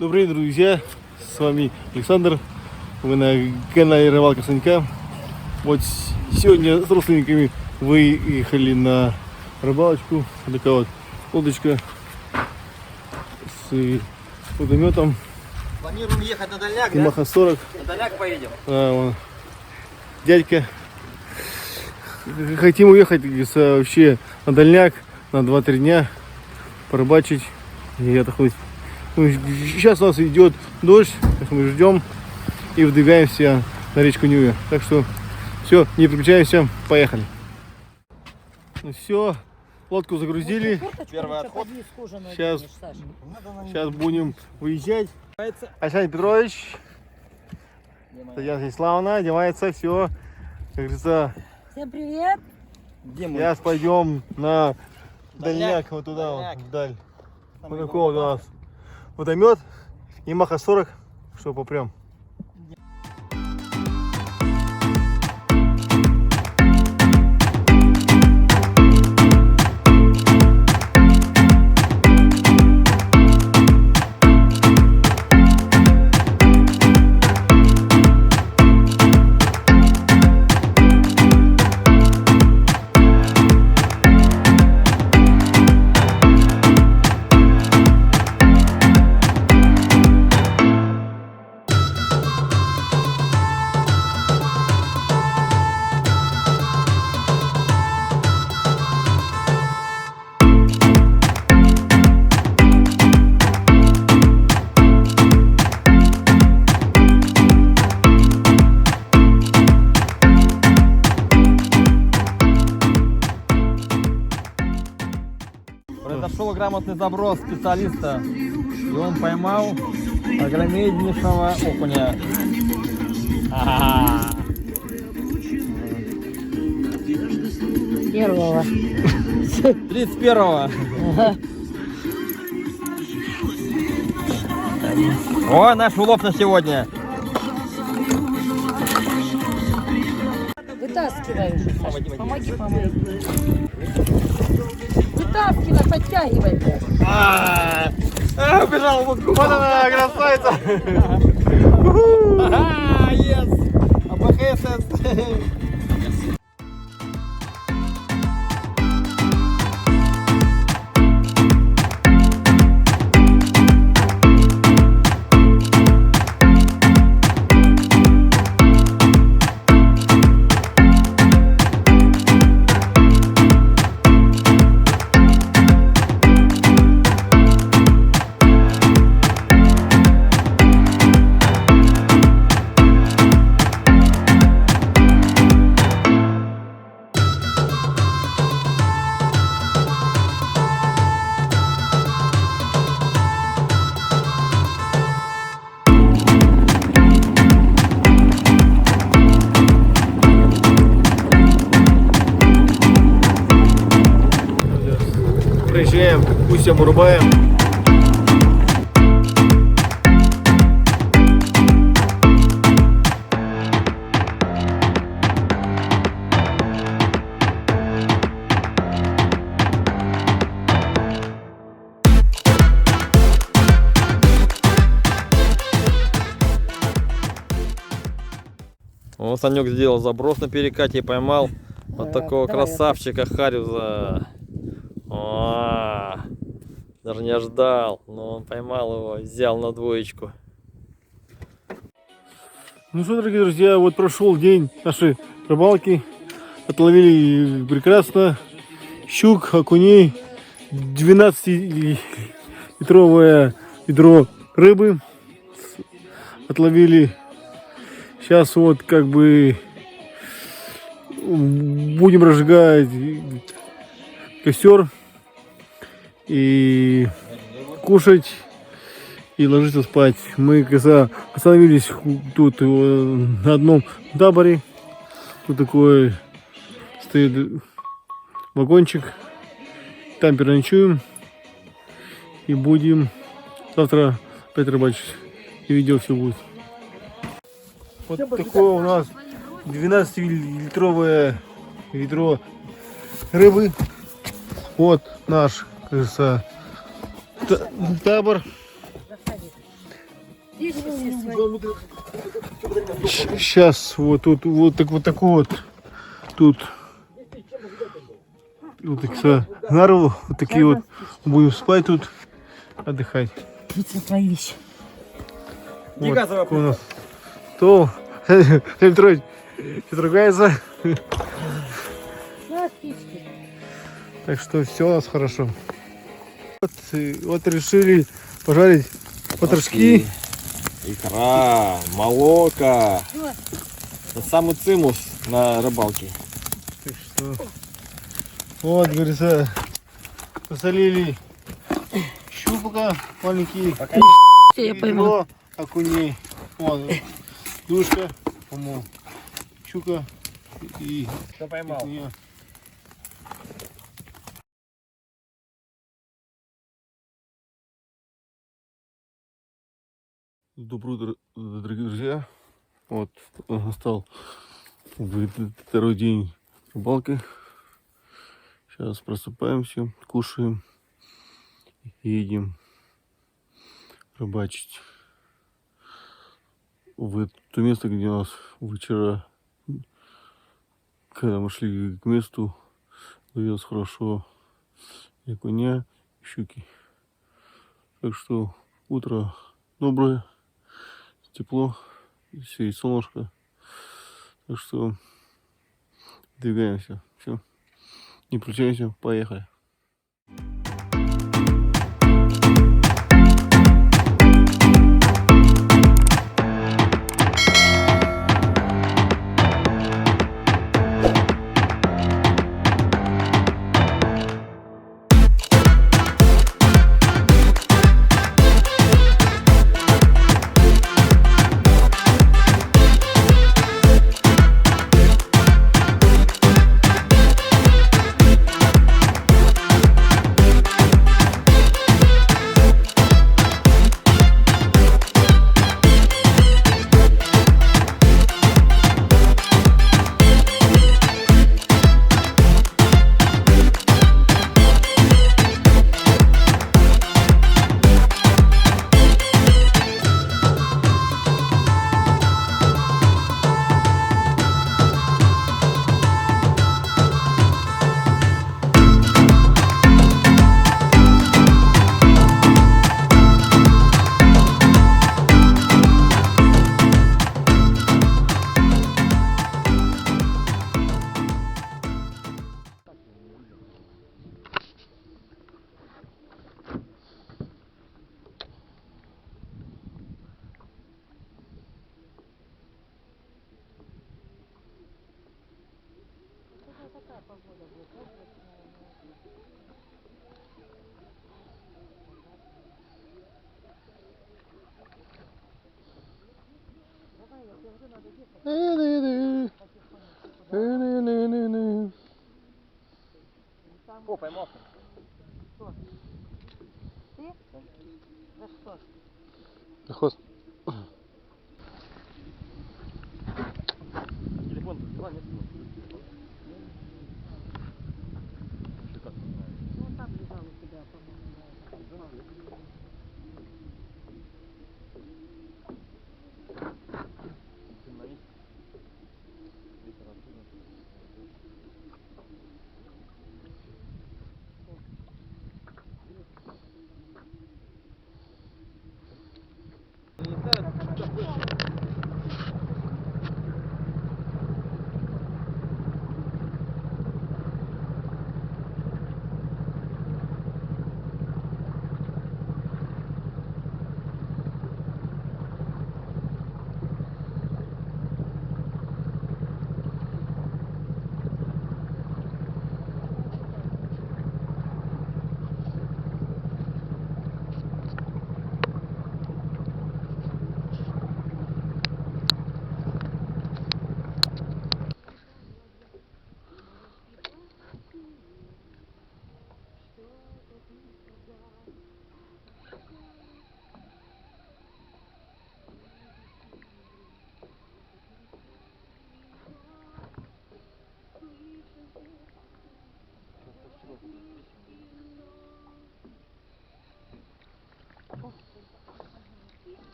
Добрый день, друзья, с вами Александр, вы на канале Рыбалка Санька. Вот сегодня с родственниками выехали на рыбалочку. Такая вот лодочка с водометом. Планируем ехать на дальняк, Ямаха 40. На дальняк поедем. Вон, дядька. Хотим уехать вообще на дальняк на 2-3 дня, порыбачить и отдохнуть. Сейчас у нас идет дождь, мы ждем и выдвигаемся на речку Нюя. Так что все, не переключаемся, поехали. Ну все, лодку загрузили. Первый отход. Сейчас будем выезжать. Александр Петрович, Татьяна Станиславовна, одевается, все. Как говорится, всем привет! сейчас пойдем на дальняк, вот туда, вот, вдаль. Вот такой у нас водомет, Ямаха 40, что попрем. Произошел грамотный заброс специалиста, и он поймал огромнейшего окуня. Первого. 31-го. О, наш улов на сегодня. Вытаскивай уже, Саша. Помоги. Вытаскивай, подтягивай. Убежал в лодку. Вот она, красавица. Yes. АБХС. Приезжаем, Кустям урубаем. Вот Санек сделал заброс на перекате и поймал вот такого красавчика Хариуза. Даже не ожидал, но он поймал его, взял на двоечку. Ну что, дорогие друзья, вот прошел день нашей рыбалки. Отловили прекрасно щук, окуней, 12-литровое ведро рыбы отловили. Сейчас вот как бы будем разжигать костер и кушать и ложиться спать. Мы когда остановились тут на одном таборе, тут такой стоит вагончик, там переночуем и будем завтра опять рыбачить, и видео все будет. Вот такое у нас 12-литровое ведро рыбы. Вот наш, кажется, табор. Здесь все свои. Сейчас вот тут вот так вот тут вот так все нарву, вот такие вот будем спать тут, отдыхать. Тут все твои вещи. Вот такой у нас стол. Петрович ругается. На, птички. Так что все у нас хорошо. Вот решили пожарить потрошки. Икра, молока. Всё. Это самый цимус на рыбалке. Так что вот, говорится, посолили щупака маленькие. Все, я пойму. Икро, окуней. Вон, душка, по-моему, щука и Кто поймал? окуня. Доброе утро, дорогие друзья. Вот настал второй день рыбалки. Сейчас просыпаемся, кушаем, едем рыбачить в то место, где у нас вчера, когда мы шли к месту, ловилось хорошо и окуня, и щуки. Так что утро доброе, тепло, и солнышко. Так что двигаемся. Все. Не включаемся, поехали. О, поймал. Ты? За что? Хвост. Телефон взяла, нет? Ну, он там лежал у тебя, по-моему.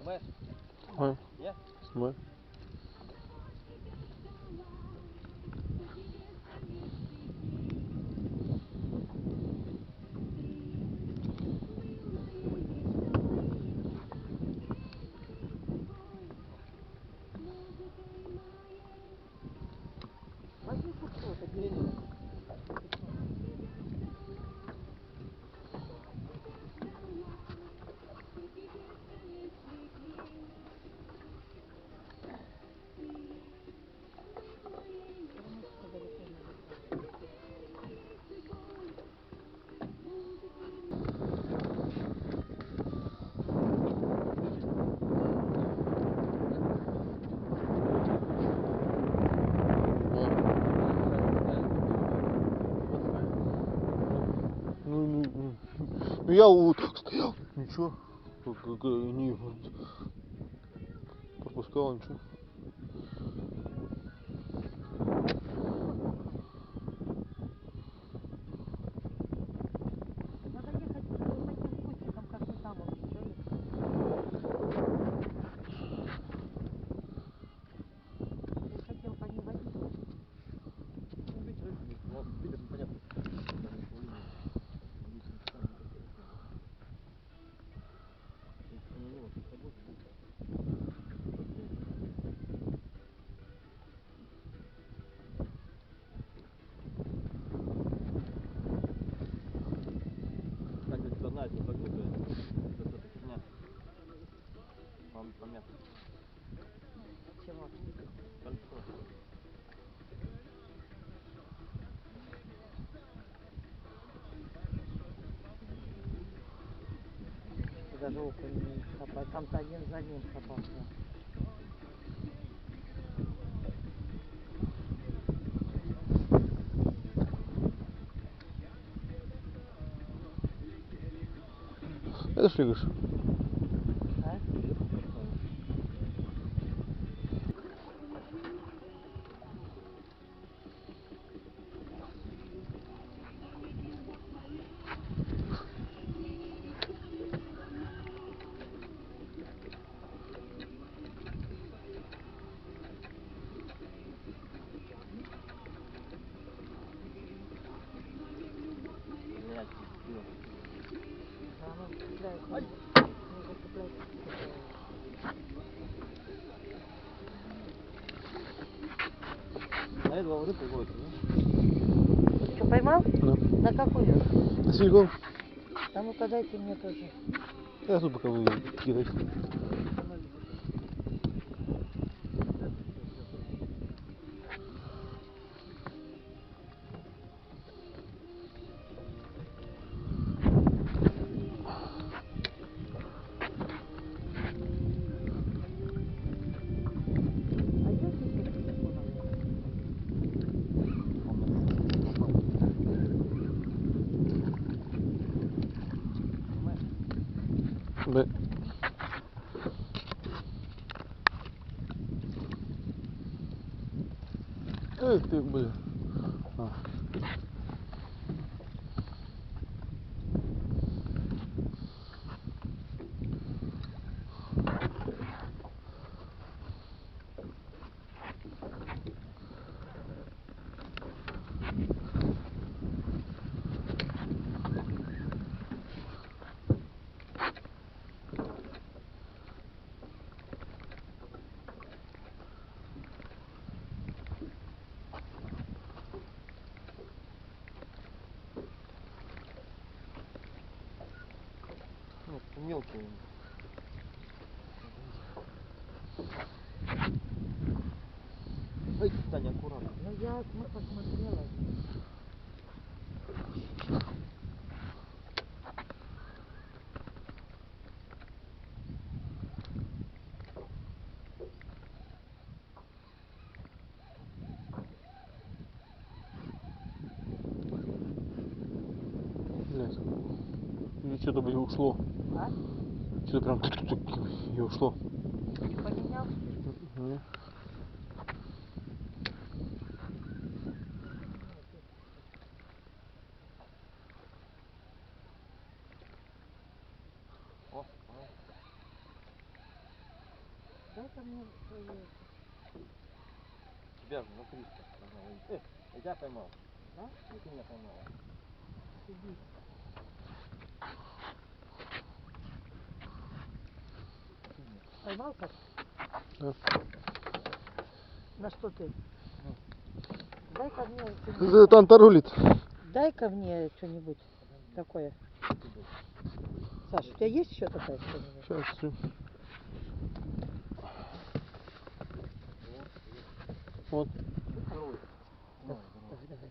Ой. Є? Ой. Возьми кусок, это Ну я вот стоял, ничего, не пропускал ничего. надо ехать таким спутником, как мы там вот ехали. Ты хотел по ней водить. Как бы кто знает, не загнутая. Это фигня. Вам понятно. Чего? Кольцо. Даже окон не хапать. Там-то один за одним хапался. Это шлигаешь? А? Блядь, пиво. Да, оно цепляется. Ай! Не зацепляется. На этого рыбу ловится, да? Что, поймал? Да. На какую? На силикон? А ну-ка дайте мне тоже. Я тут пока вы кидать. А есть еще телефоновые? Да. Эх ты, блин. А. Ну, мелкие. Ай, Таня, аккуратно. Ну я ну, посмотрела. Блядь. И что-то, блин, ушло. А? Что-то прям и ушло. Не поменял? Не. О, Дай-ка мне свою. Тебя же за 300 должна ловить. Я тебя поймал. Да? И ты меня поймала. Иди. Поймал как? Да. На что ты? Дай-ка мне Это что-нибудь. Танта рулит. Дай-ка мне что-нибудь такое. Саш, у тебя есть еще такая что-нибудь? Сейчас. Вот. Здоровый. Давай, давай, давай.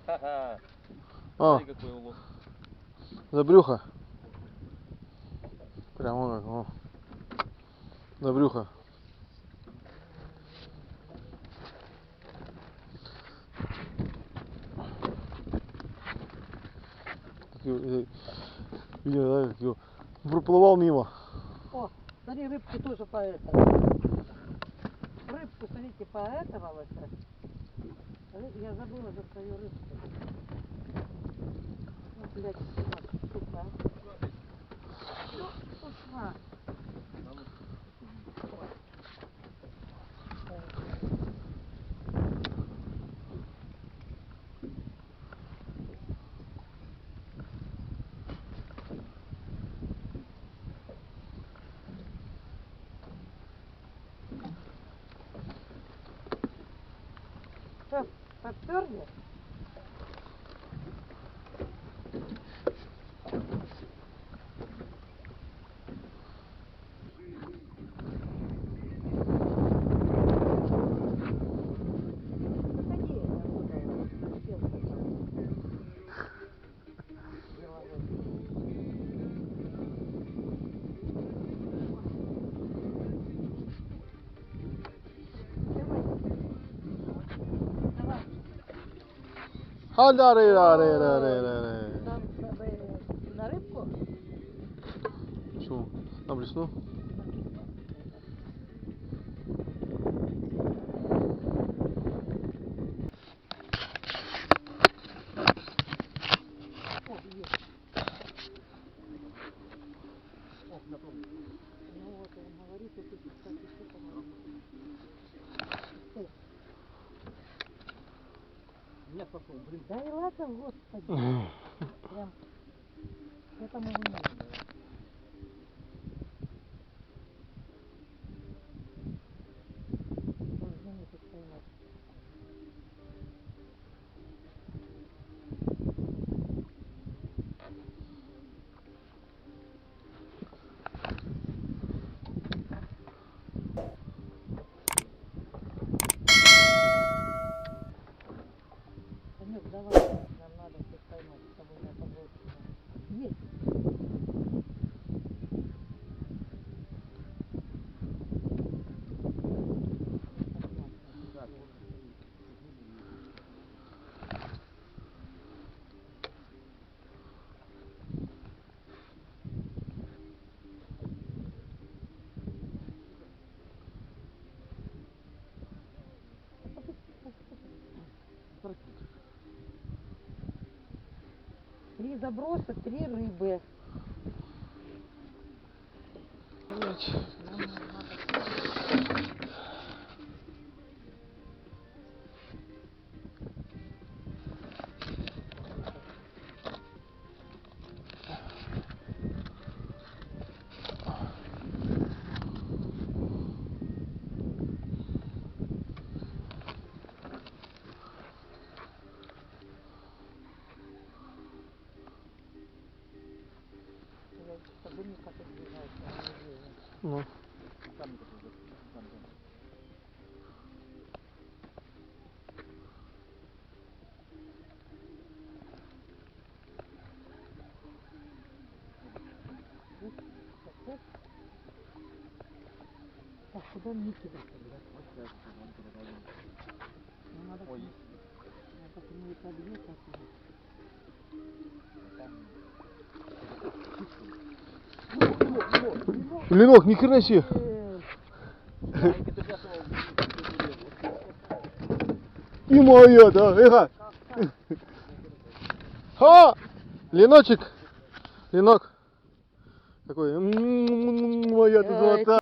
Ха-ха. А, Смотри, какой улов. за брюхо. Прямо как, о. За брюхо. Видимо, да, как его проплывал мимо. О, смотри, рыбку тоже поэтовала. Рыбку, смотрите, поэтовала. Я забыла за свою рыбку. Ну, блядь, сука. Ну, ушла. Что, подперли? Выходи оттуда, стрелка там. Головой. Давай. Халяре-ре-ре-ре-ре. На рыбку? Почему? На блесну? О, есть. О, на том. Ну вот, он говорит, и ты, кстати, что по-моему. Нет, пошел, блин. Да и ладно, господи. Прям к этому не надо. Должны мы тут поймать. Санек, давай. Нам надо хоть поймать с тобой на подлодке. Есть. Три заброса, 3 рыбы. Чтобы никак избежать, Ну. так, куда мне кидать? Надо, Ой. надо к ней подъехать. Ленок, ни хрена себе. И моя, да, эха. Ха! Леночек. Ленок. Такой, моя ты золотая.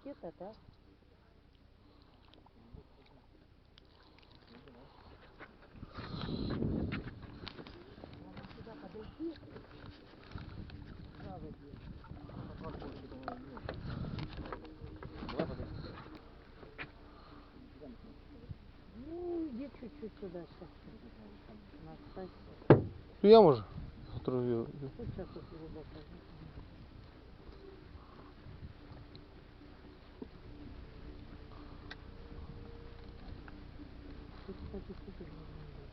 Ну, иди чуть-чуть туда сейчас. Настать. Я може. Отрываю. Сейчас вот глубоко. Тут, кстати, супер можно было.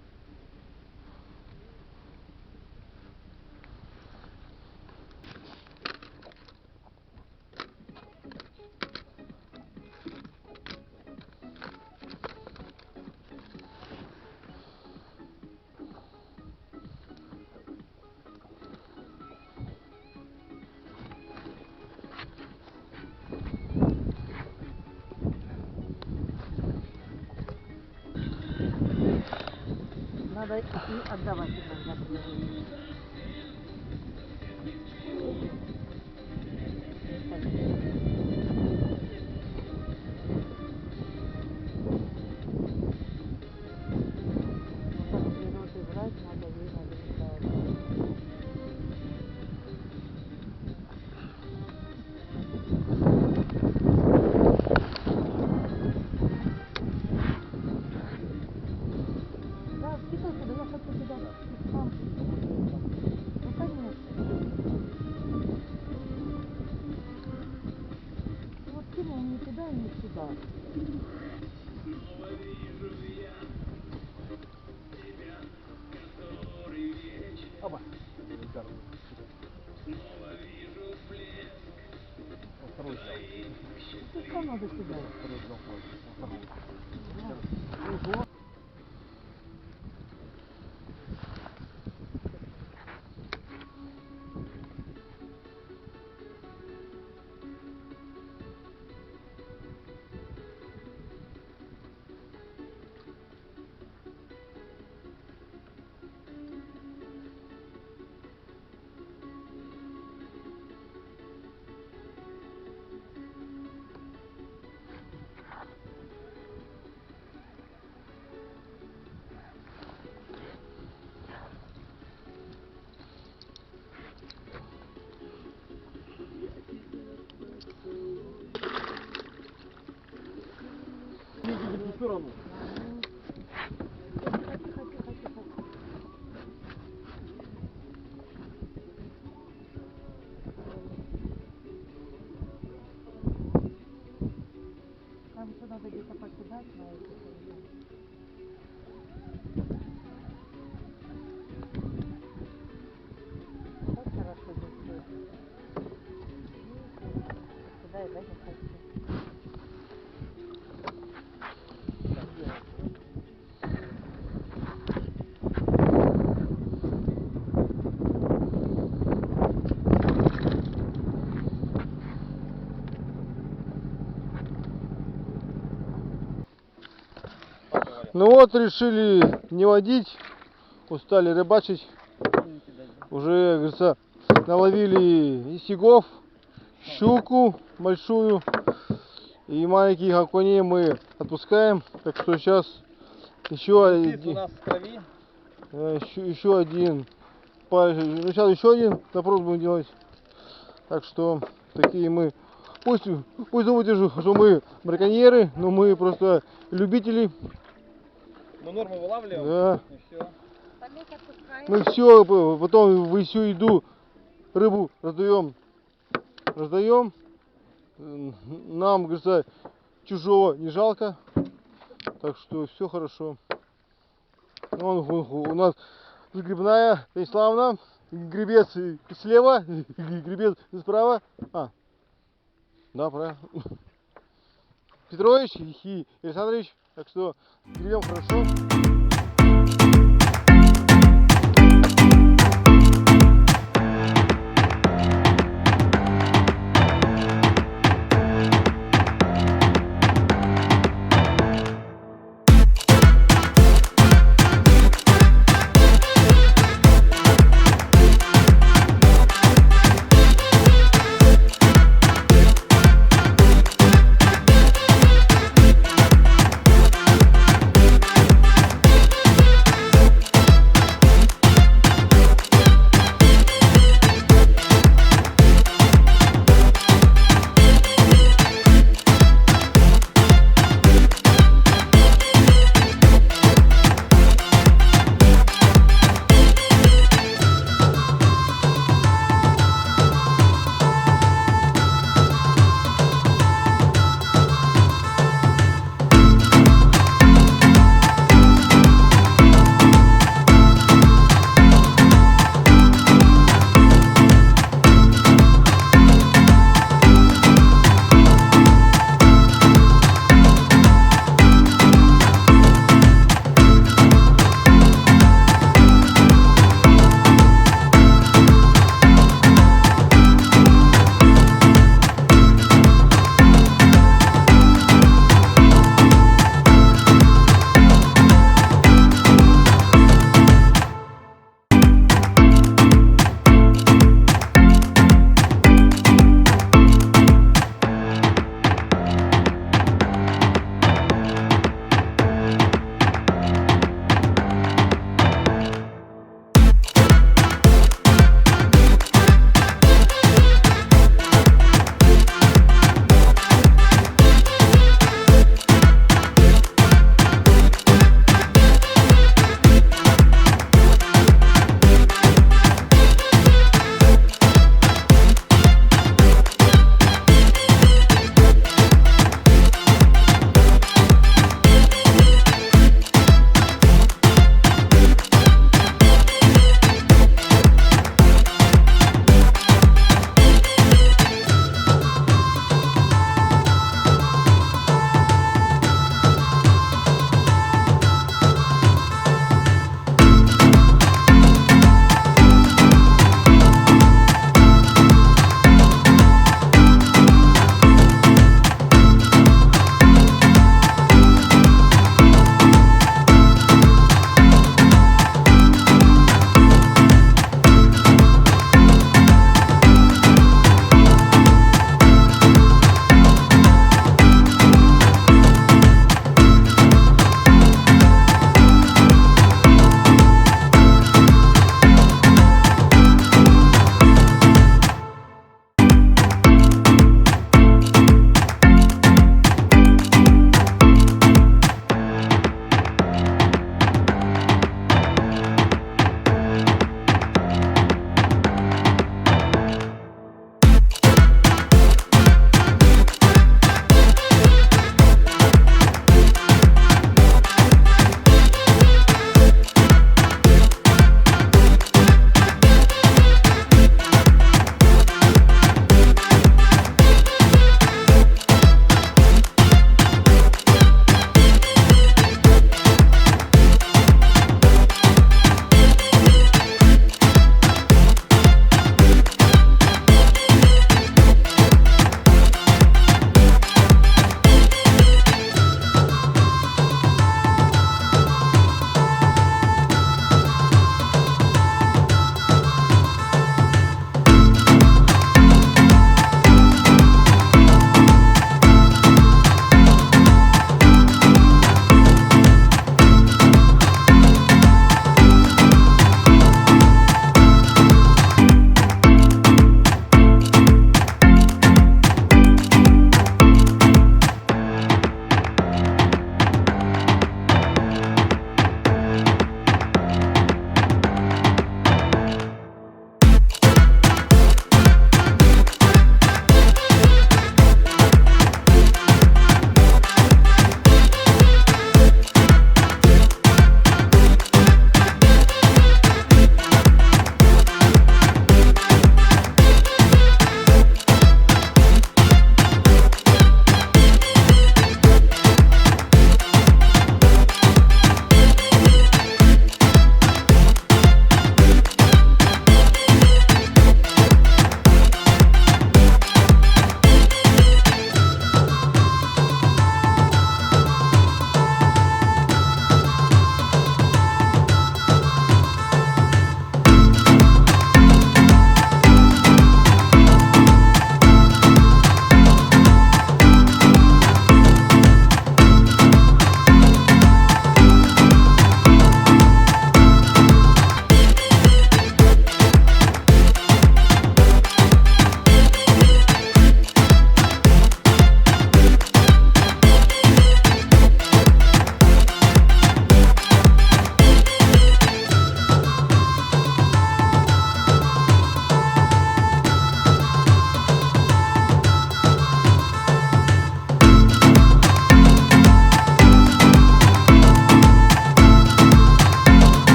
Надо и отдавать иногда. От природы брать надо, ей надо не. Да, кидай туда, я хочу туда сам. Ну, конечно. Вот кинул не туда и не сюда. Оба. Второй взял. Пуска надо сюда. Второй взял. В сторону. Там еще надо где-то покидать на эти. Ну вот, решили не водить, устали рыбачить. Уже, говорится, наловили и сигов, щуку большую и маленьких окуней мы отпускаем. Так что сейчас еще У один, нас в крови. еще один, ну сейчас еще один запрос будем делать. Так что такие мы, пусть думайте, что мы браконьеры, но мы просто любители. Мы норму вылавливаем. Да. И все. Мы все, потом всю еду, рыбу раздаем. Нам, говорится, чужого не жалко. Так что все хорошо. У нас грибная, Станиславовна, гребец слева, гребец справа. Да, правильно. Петрович и Александрович. Так что гребем хорошо.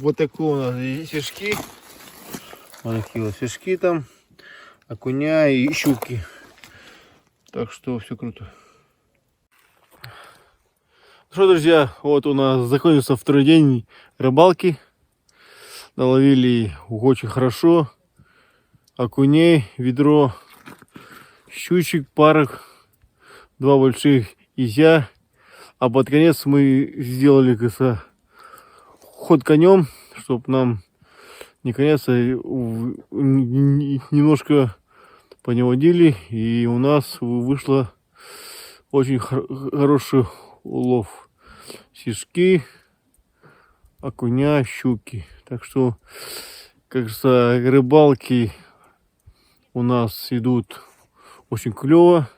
вот такие у нас и фишки. Вот такие вот фишки там. Окуня и щуки. Так что все круто. Ну что, друзья, вот у нас закончился второй день рыбалки. Наловили очень хорошо. Окуней, ведро, щучек, парок, 2 больших изя. А под конец мы сделали, кажется, ход конем, чтобы нам наконец-то немножко поневодили. И у нас вышло очень хороший улов. Сишки, окуня, щуки. Так что, кажется, рыбалки у нас идут очень клево.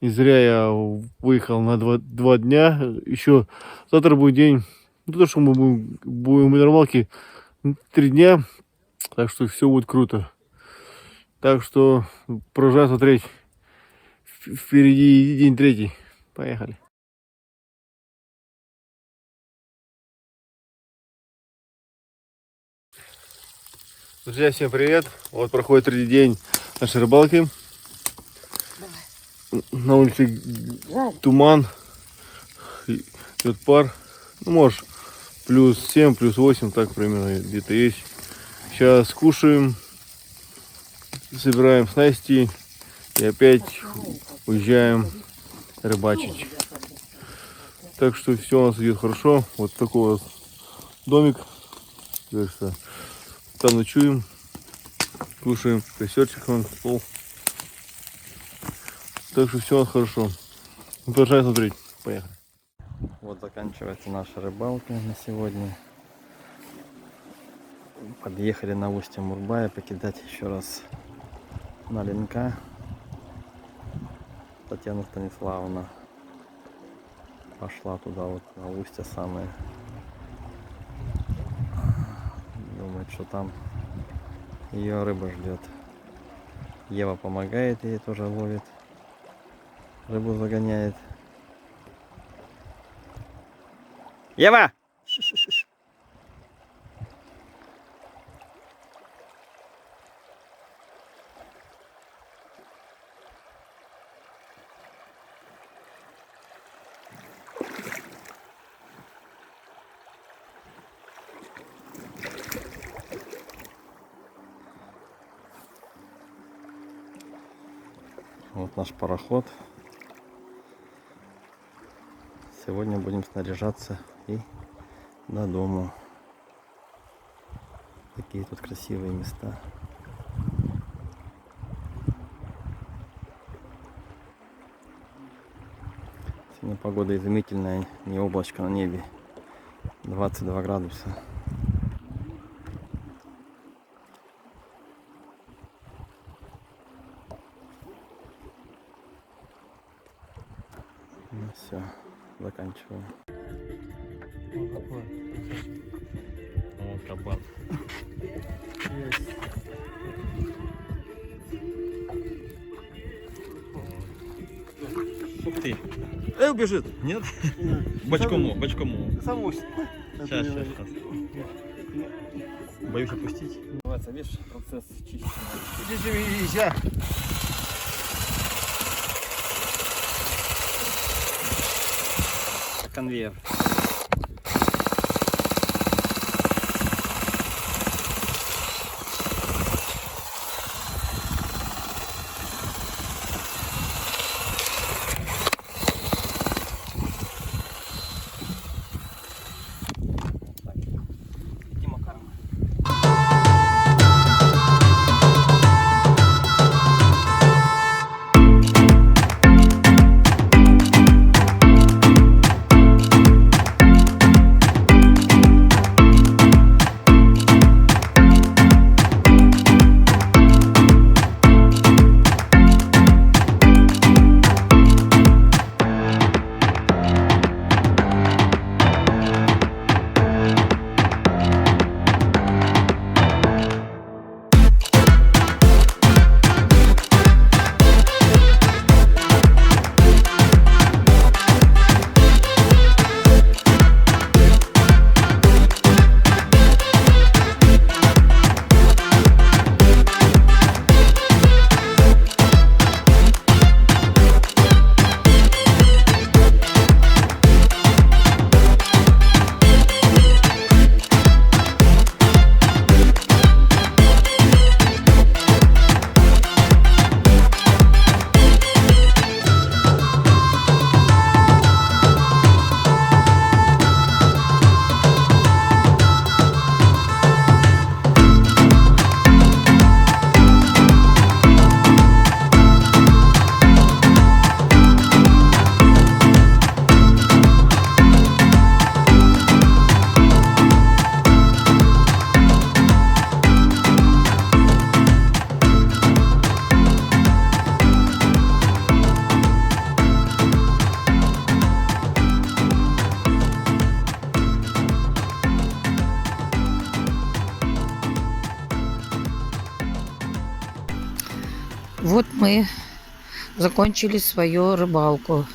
Не зря я выехал на 2 дня. Еще завтра будет день. Ну, то, что мы будем на рыбалке 3 дня. Так что все будет круто. Так что продолжаем смотреть. Впереди день 3. Поехали. Друзья, всем привет. Вот проходит 3-й день нашей рыбалки. На улице туман, идет пар. Ну, может, плюс 7, плюс 8, так примерно где-то есть. Сейчас кушаем, собираем снасти и опять уезжаем рыбачить. Так что все у нас идет хорошо. Вот такой вот домик. Там ночуем, кушаем, костерчик, вон стол. Так что все хорошо. Продолжаем смотреть. Поехали. Вот заканчивается наша рыбалка на сегодня. Подъехали на устье Мурбая покидать еще раз на Ленка. Татьяна Станиславовна пошла туда вот на устье самое. Думает, что там ее рыба ждет. Ева помогает, ей тоже ловит. Рыбу загоняет. Ева! Ш-ш-ш-ш. Вот наш пароход. Сегодня будем снаряжаться и до дому. Такие тут красивые места. Сегодня погода изумительная, не облачко на небе. 22 градуса. Ну все, заканчиваем. Вот кабан. Ух ты. Убежит. Нет? Бочком, бочком. Само. Сейчас. Боюсь опустить. Называется, видишь, процесс чищения. Конвейер. мы закончили свою рыбалку.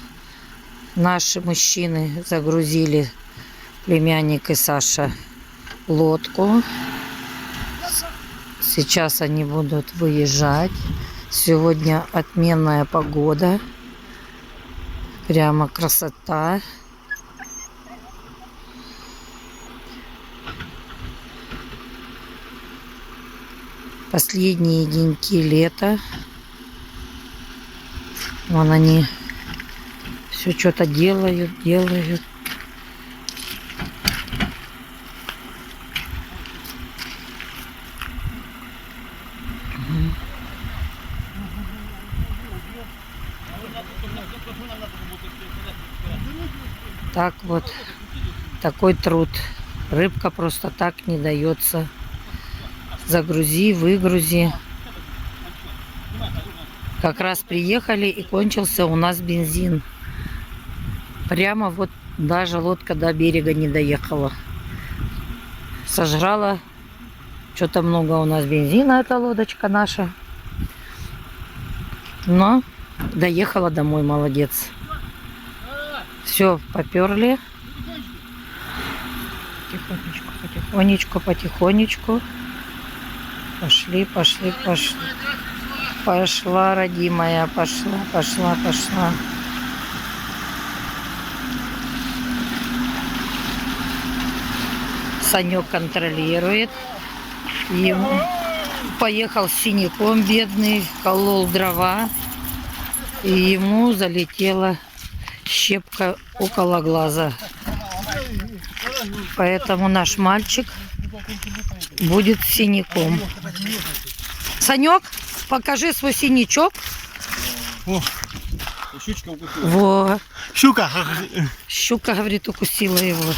Наши мужчины загрузили, племянник и Саша, лодку. Сейчас они будут выезжать. Сегодня отменная погода. Прямо красота. Последние деньки лета. Вон они все что-то делают. Так вот, такой труд. Рыбка просто так не дается. Загрузи, выгрузи. Как раз приехали и кончился у нас бензин. Прямо вот даже лодка до берега не доехала. Сожрала. Что-то много у нас бензина, эта лодочка наша. Но доехала домой, молодец. Все, поперли. Потихонечку. Пошли. Пошла, родимая, пошла. Санек контролирует. Ему поехал с синяком бедный, колол дрова. И ему залетела щепка около глаза. Поэтому наш мальчик будет с синяком. Санек, покажи свой синячок. Щучка укусила. Во. Щука! Щука, говорит, укусила его.